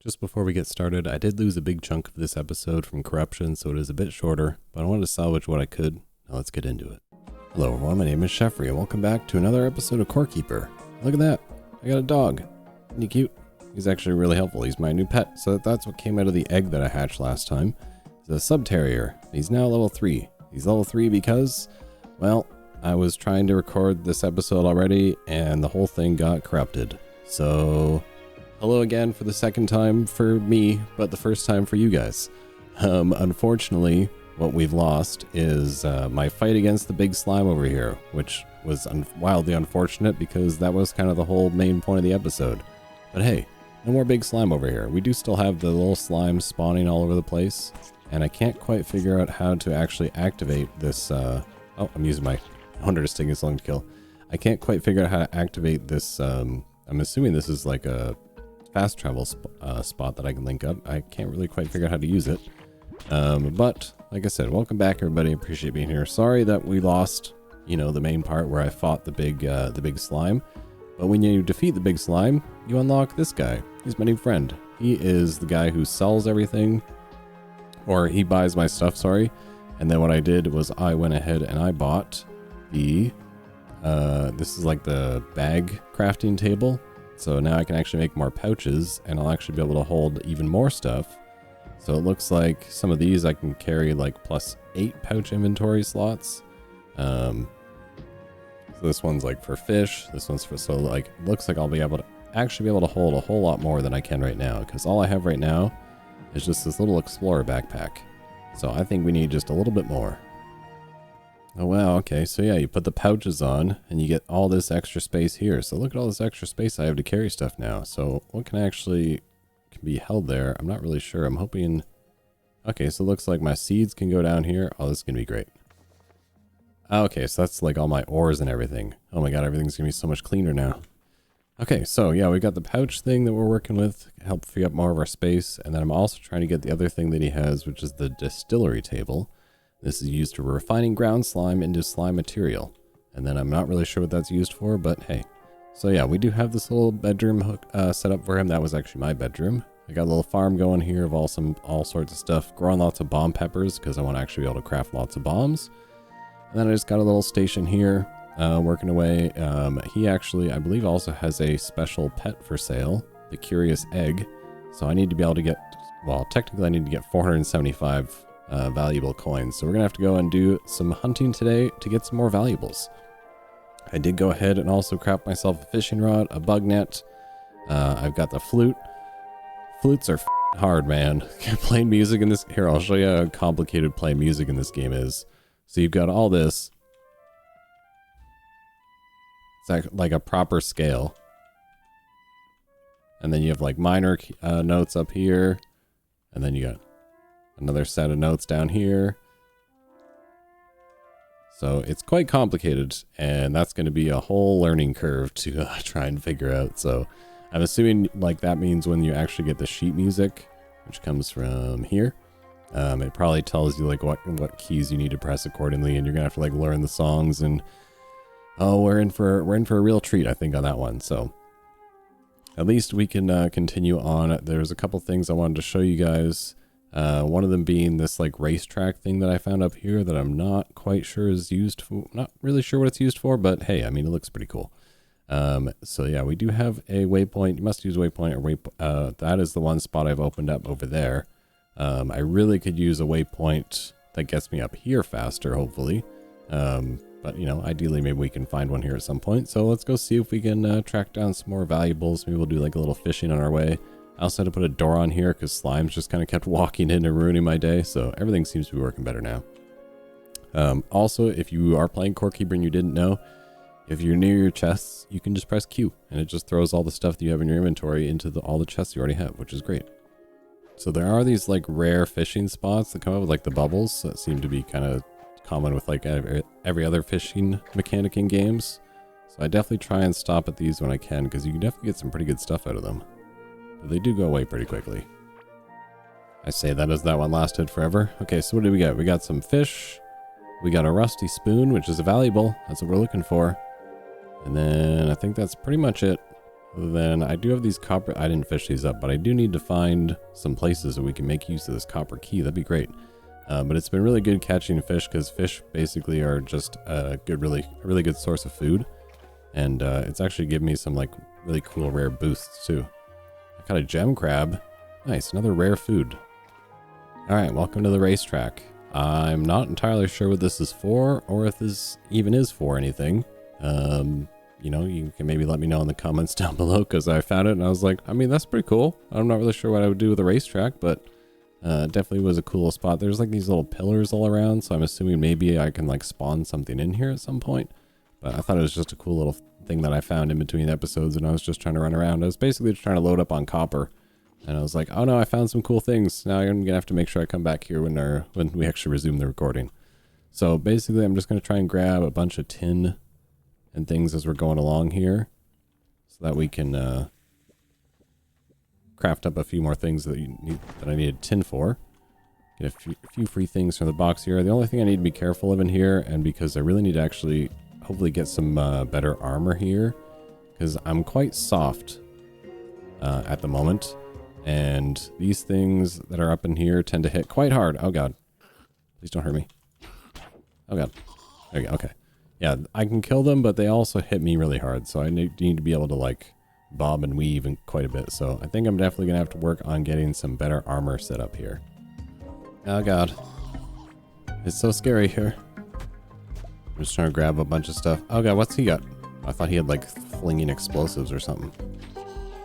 Just before we get started, I did lose a big chunk of this episode from corruption, so it is a bit shorter, but I wanted to salvage what I could. Now let's get into it. Hello everyone, my name is Sheffrey, and welcome back to another episode of Core Keeper. Look at that, I got a dog. Isn't he cute? He's actually really helpful. He's my new pet, so that's what came out of the egg that I hatched last time. He's a sub terrier. He's now level 3. He's level 3 because, well, I was trying to record this episode already, and the whole thing got corrupted. So hello again for the second time for me, but the first time for you guys. Unfortunately, what we've lost is my fight against the big slime over here, which was wildly unfortunate because that was kind of the whole main point of the episode. But hey, no more big slime over here. We do still have the little slime spawning all over the place, and I can't quite figure out how to actually activate this. Oh, I'm using my Hunter to sting is long to kill. I can't quite figure out how to activate this. I'm assuming this is like a fast travel spot that I can link up. I can't really quite figure out how to use it. But like I said, welcome back everybody. Appreciate being here. Sorry that we lost, you know, the main part where I fought the big slime. But when you defeat the big slime, you unlock this guy. He's my new friend. He is the guy who sells everything, or he buys my stuff, sorry. And then what I did was I went ahead and I bought the this is like the bag crafting table. So now I can actually make more pouches, and I'll actually be able to hold even more stuff. So it looks like some of these I can carry like plus 8 pouch inventory slots. So this one's like for fish. This one's for, so like, looks like I'll be able to actually be able to hold a whole lot more than I can right now, because all I have right now is just this little explorer backpack. So I think we need just a little bit more. Oh wow, okay, so yeah, you put the pouches on and you get all this extra space here. So look at all this extra space I have to carry stuff now. So what can be held there? I'm not really sure. I'm hoping... Okay, so it looks like my seeds can go down here. Oh, this is going to be great. Okay, so that's like all my ores and everything. Oh my god, everything's going to be so much cleaner now. Okay, so yeah, we got the pouch thing that we're working with, help free up more of our space. And then I'm also trying to get the other thing that he has, which is the distillery table. This is used for refining ground slime into slime material. And then I'm not really sure what that's used for, but hey. So yeah, we do have this little bedroom hook set up for him. That was actually my bedroom. I got a little farm going here of all sorts of stuff. Growing lots of bomb peppers because I want to actually be able to craft lots of bombs. And then I just got a little station here working away. He actually, I believe, also has a special pet for sale, the curious egg. So I need to be able to get, well, technically I need to get 475 valuable coins. So we're gonna have to go and do some hunting today to get some more valuables. I did go ahead and also craft myself a fishing rod, a bug net. I've got the flute. Flutes are hard, man. Playing music in this, here I'll show you how complicated playing music in this game is. So you've got all this. It's like a proper scale. And then you have like minor notes up here. And then you got another set of notes down here. So it's quite complicated, and that's going to be a whole learning curve to try and figure out. So I'm assuming like that means when you actually get the sheet music, which comes from here, it probably tells you like what keys you need to press accordingly, and you're gonna have to like learn the songs. And oh, we're in for a real treat, I think, on that one. So at least we can continue on. There's a couple things I wanted to show you guys. One of them being this like racetrack thing that I found up here that I'm not quite sure is used for, not really sure what it's used for, but hey, I mean, it looks pretty cool. So yeah, we do have a waypoint. You must use waypoint or that is the one spot I've opened up over there. I really could use a waypoint that gets me up here faster, hopefully. But you know, ideally maybe we can find one here at some point. So let's go see if we can track down some more valuables. Maybe we'll do like a little fishing on our way. I also had to put a door on here because slimes just kind of kept walking in and ruining my day. So everything seems to be working better now. Also, if you are playing Core Keeper and you didn't know, if you're near your chests, you can just press Q and it just throws all the stuff that you have in your inventory into all the chests you already have, which is great. So there are these like rare fishing spots that come up with like the bubbles that seem to be kind of common with like every other fishing mechanic in games. So I definitely try and stop at these when I can, because you can definitely get some pretty good stuff out of them. But they do go away pretty quickly. I say that as that one lasted forever. Okay, so what do we got? We got some fish. We got a rusty spoon, which is valuable. That's what we're looking for. And then I think that's pretty much it. then I do have these copper... I didn't fish these up, but I do need to find some places that we can make use of this copper key. That'd be great. But it's been really good catching fish, because fish basically are just a really good source of food. And it's actually given me some like really cool rare boosts too. I caught a gem crab. Nice, another rare food. Alright, welcome to the racetrack. I'm not entirely sure what this is for, or if this even is for anything. You know, you can maybe let me know in the comments down below, because I found it and I was like, I mean, that's pretty cool. I'm not really sure what I would do with a racetrack, but definitely was a cool spot. There's like these little pillars all around, so I'm assuming maybe I can like spawn something in here at some point. But I thought it was just a cool little thing that I found in between episodes, and I was just trying to run around. I was basically just trying to load up on copper, and I was like, oh no, I found some cool things. Now I'm gonna have to make sure I come back here when we actually resume the recording. So basically, I'm just gonna try and grab a bunch of tin and things as we're going along here, so that we can craft up a few more things that I needed tin for. Get a few free things from the box here. The only thing I need to be careful of in here, and because I really need to actually hopefully get some better armor here, because I'm quite soft at the moment, and these things that are up in here tend to hit quite hard. Oh god, please don't hurt me. Oh god, there you go. Okay, yeah, I can kill them, but they also hit me really hard, so I need to be able to like bob and weave and quite a bit. So I think I'm definitely gonna have to work on getting some better armor set up here. Oh god, it's so scary here. I'm just trying to grab a bunch of stuff. Oh god, what's he got? I thought he had like flinging explosives or something.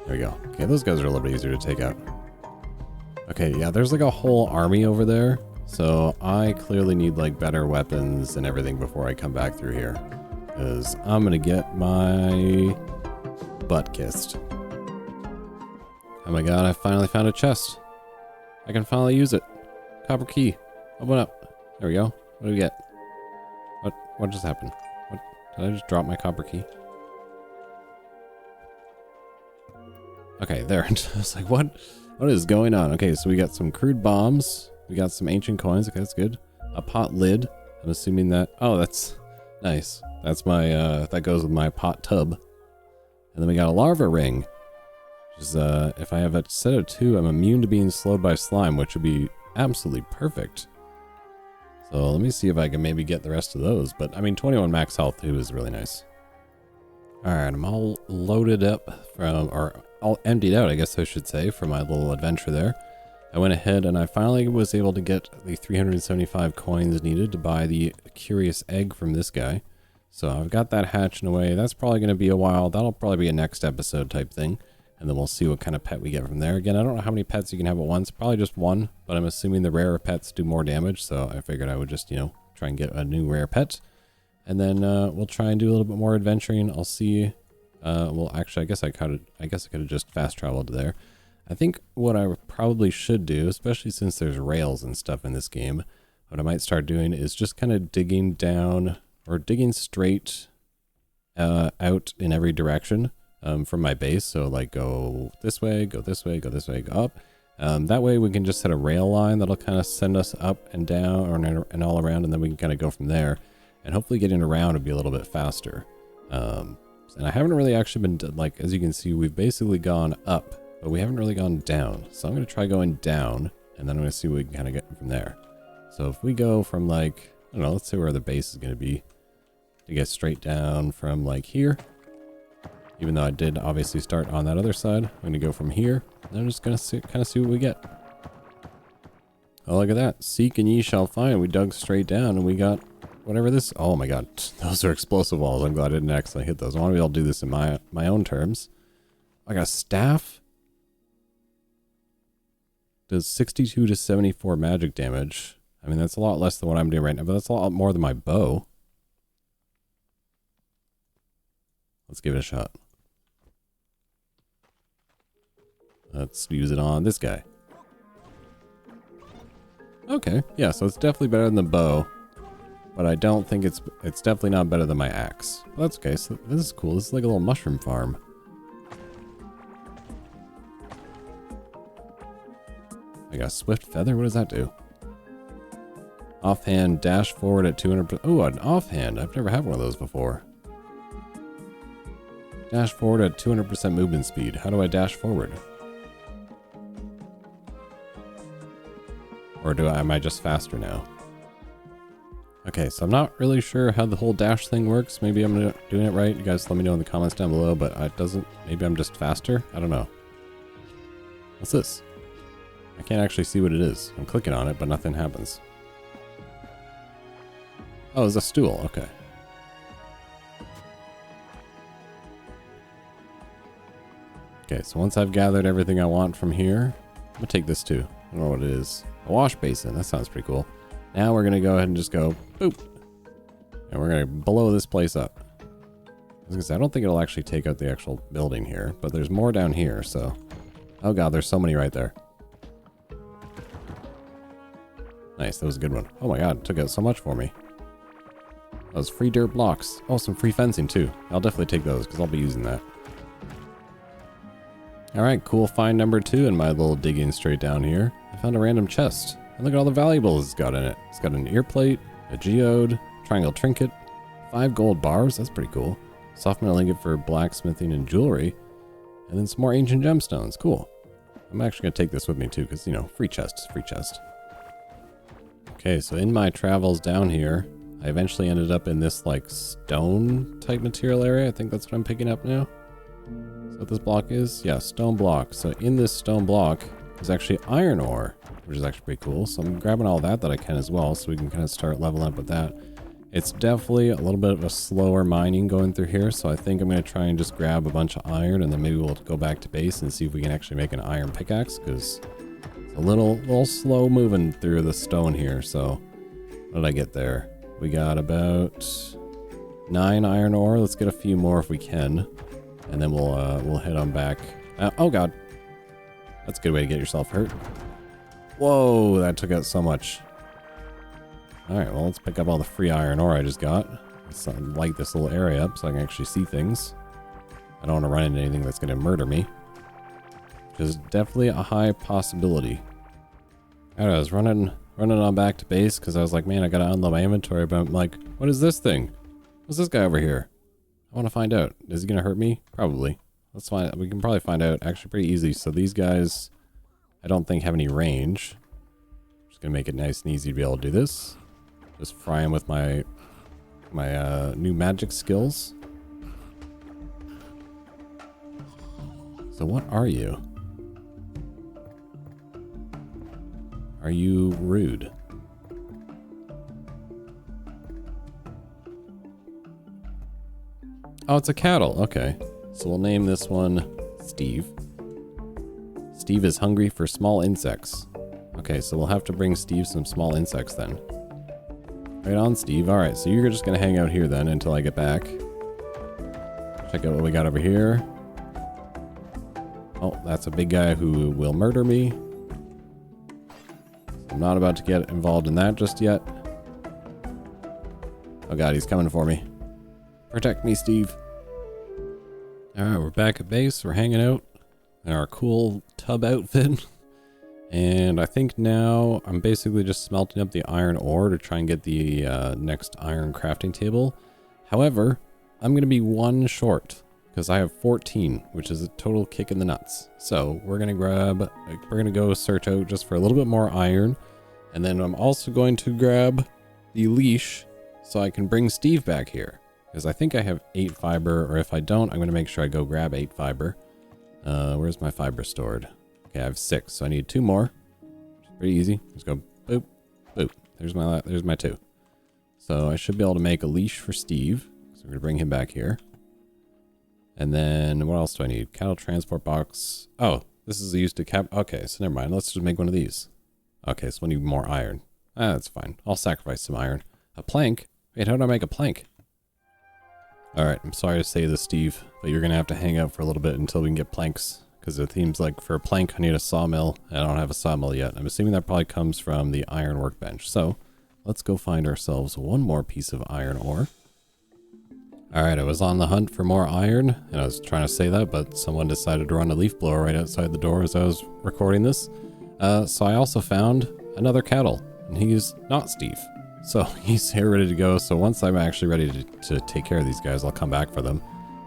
There we go. Okay, those guys are a little bit easier to take out. Okay, yeah, there's like a whole army over there. So I clearly need like better weapons and everything before I come back through here, because I'm gonna get my butt kissed. Oh my god, I finally found a chest. I can finally use it. Copper key. Open up. There we go. What do we get? What just happened? What, did I just drop my copper key? Okay, there. I was like, what is going on? Okay, so we got some crude bombs. We got some ancient coins. Okay, that's good. A pot lid. I'm assuming that... Oh, that's nice. That's my, that goes with my pot tub. And then we got a larva ring. Which is, if I have a set of 2, I'm immune to being slowed by slime, which would be absolutely perfect. So let me see if I can maybe get the rest of those. But, I mean, 21 max health, too, is really nice. Alright, I'm all loaded up from... Or all emptied out, I guess I should say, for my little adventure there. I went ahead and I finally was able to get the 375 coins needed to buy the curious egg from this guy. So I've got that hatching away. That's probably going to be a while. That'll probably be a next episode type thing. And then we'll see what kind of pet we get from there. Again, I don't know how many pets you can have at once. Probably just one, but I'm assuming the rarer pets do more damage. So I figured I would just, you know, try and get a new rare pet. And then we'll try and do a little bit more adventuring. I'll see. Well, actually, I guess I could have just fast traveled there. I think what I probably should do, especially since there's rails and stuff in this game, what I might start doing is just kind of digging down or digging straight out in every direction from my base. So like go this way, go this way, go this way, go up. That way we can just set a rail line that'll kind of send us up and down and all around, and then we can kind of go from there. And hopefully getting around would be a little bit faster. And I haven't really actually been, like, as you can see, we've basically gone up, but we haven't really gone down. So I'm going to try going down, and then I'm going to see what we can kind of get from there. So if we go from, like, I don't know, let's see where the base is going to be. To get straight down from, like, here. Even though I did obviously start on that other side. I'm going to go from here, and I'm just going to kind of see what we get. Oh, look at that. Seek and ye shall find. We dug straight down, and we got... whatever this... Oh my god. Those are explosive walls. I'm glad I didn't accidentally hit those. I want to be able to do this in my own terms. I got a staff. Does 62 to 74 magic damage. I mean, that's a lot less than what I'm doing right now, but that's a lot more than my bow. Let's give it a shot. Let's use it on this guy. Okay. Yeah, so it's definitely better than the bow. But I don't think it's definitely not better than my axe. Well, that's okay. So this is cool. This is like a little mushroom farm. I got a swift feather. What does that do? Offhand dash forward at 200%. Oh, an offhand. I've never had one of those before. Dash forward at 200% movement speed. How do I dash forward? Or am I just faster now? Okay, so I'm not really sure how the whole dash thing works. Maybe I'm doing it right. You guys let me know in the comments down below, but it doesn't. Maybe I'm just faster? I don't know. What's this? I can't actually see what it is. I'm clicking on it, but nothing happens. Oh, it's a stool. Okay. Okay, so once I've gathered everything I want from here, I'm gonna take this too. I don't know what it is. A wash basin. That sounds pretty cool. Now we're gonna go ahead and just go boop. And we're gonna blow this place up. I was gonna say, I don't think it'll actually take out the actual building here, but there's more down here, so. Oh god, there's so many right there. Nice, that was a good one. Oh my god, it took out so much for me. Those free dirt blocks. Oh, some free fencing too. I'll definitely take those because I'll be using that. Alright, cool find number 2 in my little digging straight down here. I found a random chest. And look at all the valuables it's got in it. It's got an ear plate, a geode, triangle trinket, 5 gold bars. That's pretty cool. Soft metal ingot for blacksmithing and jewelry. And then some more ancient gemstones. Cool. I'm actually going to take this with me too because, you know, free chest is free chest. Okay, so in my travels down here, I eventually ended up in this like stone type material area. I think that's what I'm picking up now. Is that what this block is? Yeah, stone block. So in this stone block is actually iron ore, which is actually pretty cool. So I'm grabbing all that I can as well, so we can kind of start leveling up with that. It's definitely a little bit of a slower mining going through here, so I think I'm going to try and just grab a bunch of iron, and then maybe we'll go back to base and see if we can actually make an iron pickaxe, because it's a little slow moving through the stone here. So what did I get there? We got about 9 iron ore. Let's get a few more if we can, and then we'll head on back. Oh god, that's a good way to get yourself hurt. Whoa, that took out so much. All right, well, let's pick up all the free iron ore I just got. Let's light this little area up so I can actually see things. I don't want to run into anything that's going to murder me, which is definitely a high possibility. All right, I was running on back to base because I was like, man, I got to unload my inventory, but I'm like, what is this thing? What's this guy over here? I want to find out. Is he going to hurt me? Probably. Let's find. We can probably find out actually pretty easy. So these guys, I don't think have any range. Just going to make it nice and easy to be able to do this. Just fry him with my new magic skills. So what are you? Are you rude? Oh, it's a cattle. Okay. So we'll name this one Steve. Steve is hungry for small insects. Okay, so we'll have to bring Steve some small insects then. Right on, Steve. All right, so you're just going to hang out here then until I get back. Check out what we got over here. Oh, that's a big guy who will murder me. I'm not about to get involved in that just yet. Oh god, he's coming for me. Protect me, Steve. All right, we're back at base. We're hanging out in our cool tub outfit. And I think now I'm basically just smelting up the iron ore to try and get the next iron crafting table. However, I'm going to be 1 short because I have 14, which is a total kick in the nuts. So we're going to go search out just for a little bit more iron. And then I'm also going to grab the leash so I can bring Steve back here. Because I think I have 8 fiber, or if I don't, I'm going to make sure I go grab 8 fiber. Where's my fiber stored? Okay, I have 6, so I need 2 more. Pretty easy. Just go boop, boop. There's my 2. So I should be able to make a leash for Steve. So we're gonna bring him back here. And then what else do I need? Cattle transport box. Oh, this is used to cap. Okay, so never mind. Let's just make one of these. Okay, so we need more iron. That's fine. I'll sacrifice some iron. A plank? Wait, how do I make a plank? All right, I'm sorry to say this, Steve, but you're gonna have to hang out for a little bit until we can get planks. Because it seems like for a plank, I need a sawmill. I don't have a sawmill yet. I'm assuming that probably comes from the iron workbench. So let's go find ourselves 1 more piece of iron ore. All right, I was on the hunt for more iron, and I was trying to say that, but someone decided to run a leaf blower right outside the door as I was recording this. So I also found another cattle, and he's not Steve. So he's here ready to go. So once I'm actually ready to take care of these guys, I'll come back for them.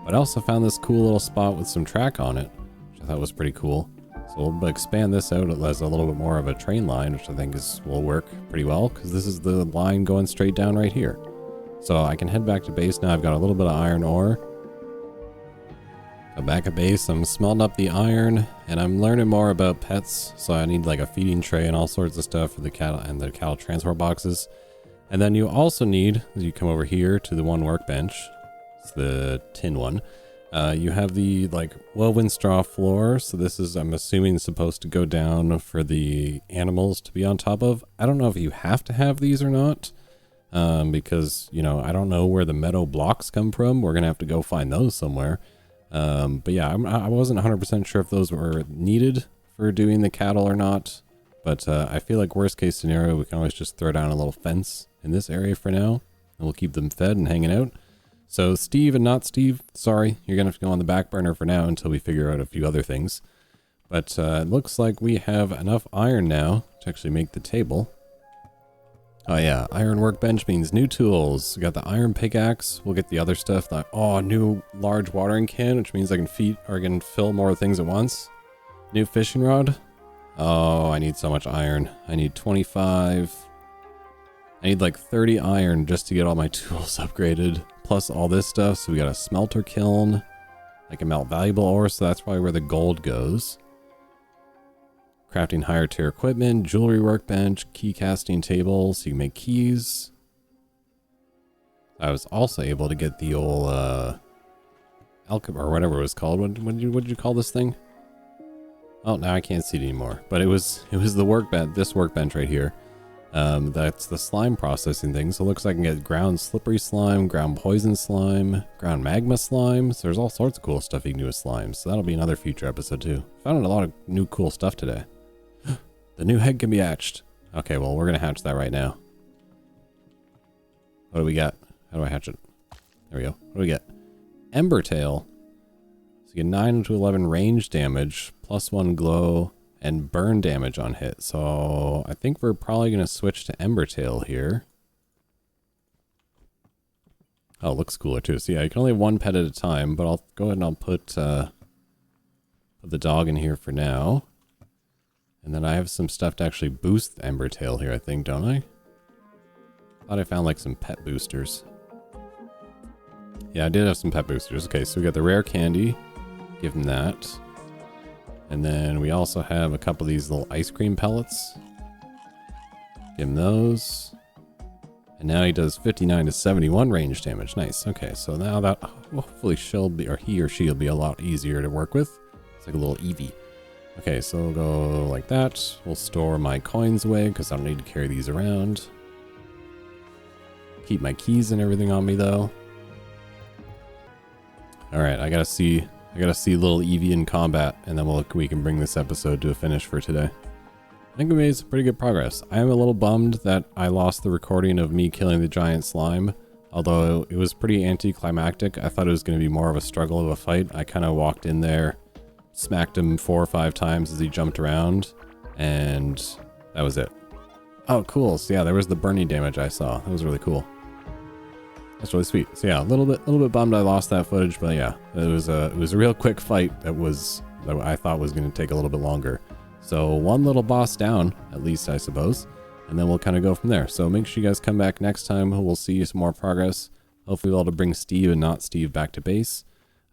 But I also found this cool little spot with some track on it, which I thought was pretty cool. So we'll expand this out as a little bit more of a train line, which I think will work pretty well, because this is the line going straight down right here. So I can head back to base now. I've got a little bit of iron ore. So back at base, I'm smelting up the iron, and I'm learning more about pets. So I need like a feeding tray and all sorts of stuff for the cattle and the cattle transport boxes. And then you also need, as you come over here to the one workbench, it's the tin one. You have the like woven straw floor. So this is, I'm assuming, supposed to go down for the animals to be on top of. I don't know if you have to have these or not, because, you know, I don't know where the meadow blocks come from. We're going to have to go find those somewhere. But yeah, I wasn't 100% sure if those were needed for doing the cattle or not. But I feel like worst case scenario, we can always just throw down a little fence in this area for now, and we'll keep them fed and hanging out. So Steve and not Steve, sorry, you're going to have to go on the back burner for now until we figure out a few other things. But it looks like we have enough iron now to actually make the table. Oh yeah, iron workbench means new tools. We got the iron pickaxe. We'll get the other stuff. Like, oh, new large watering can, which means I can fill more things at once. New fishing rod. Oh, I need so much iron. I need 25. I need like 30 iron just to get all my tools upgraded. Plus all this stuff. So we got a smelter kiln. I can melt valuable ore, so that's probably where the gold goes. Crafting higher tier equipment, jewelry workbench, key casting table, so you can make keys. I was also able to get the old alchemy or whatever it was called. What did you call this thing? Oh, now I can't see it anymore. But it was the workbench, this workbench right here. That's the slime processing thing. So it looks like I can get ground slippery slime, ground poison slime, ground magma slime. So there's all sorts of cool stuff you can do with slime. So that'll be another future episode too. Found a lot of new cool stuff today. The new head can be hatched. Okay, well, we're going to hatch that right now. What do we got? How do I hatch it? There we go. What do we get? Ember tail. So you get 9 to 11 range damage, +1 glow, and burn damage on hit. So I think we're probably going to switch to Ember Tail here. Oh, it looks cooler too. So yeah, you can only have one pet at a time, but I'll go ahead and I'll put the dog in here for now. And then I have some stuff to actually boost the Ember Tail here, I think, don't I? Thought I found like some pet boosters. Yeah, I did have some pet boosters. Okay, so we got the rare candy. Give him that. And then we also have a couple of these little ice cream pellets. Give him those. And now he does 59 to 71 range damage. Nice. Okay, so now that hopefully he or she will be a lot easier to work with. It's like a little Eevee. Okay, so we'll go like that. We'll store my coins away because I don't need to carry these around. Keep my keys and everything on me though. All right, I gotta see little Eevee in combat, and then we can bring this episode to a finish for today. I think we made some pretty good progress. I am a little bummed that I lost the recording of me killing the giant slime, although it was pretty anticlimactic. I thought it was going to be more of a struggle of a fight. I kind of walked in there, smacked him 4 or 5 times as he jumped around, and that was it. Oh, cool. So yeah, there was the burning damage I saw. That was really cool. That's really sweet. So yeah, a little bit bummed I lost that footage, but yeah, it was a real quick fight that I thought was going to take a little bit longer. So one little boss down, at least I suppose, and then we'll kind of go from there. So make sure you guys come back next time. We'll see some more progress. Hopefully we'll be able to bring Steve and not Steve back to base.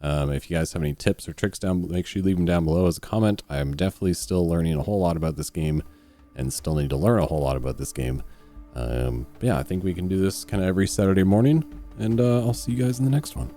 If you guys have any tips or tricks make sure you leave them down below as a comment. I'm definitely still learning a whole lot about this game and still need to learn a whole lot about this game. Yeah, I think we can do this kind of every Saturday morning, and I'll see you guys in the next one.